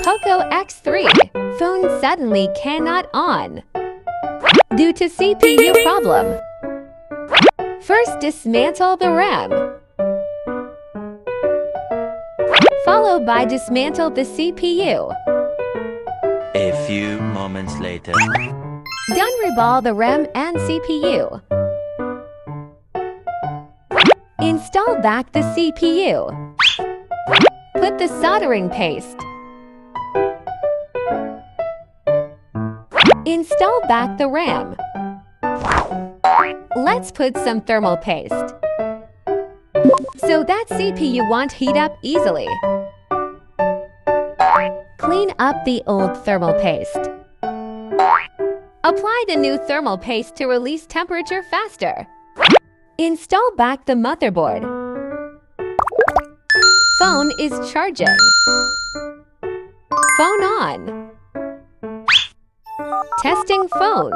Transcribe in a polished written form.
Poco X3 phone suddenly cannot on due to CPU problem. First, dismantle the RAM, followed by dismantle the CPU. A few moments later. Then reball the RAM and CPU. Install back the CPU. Put the soldering paste. Install back the RAM. Let's put some thermal paste so that CPU won't heat up easily. Clean up the old thermal paste. Apply the new thermal paste to release temperature faster. Install back the motherboard. Phone is charging. Phone on. Testing phone.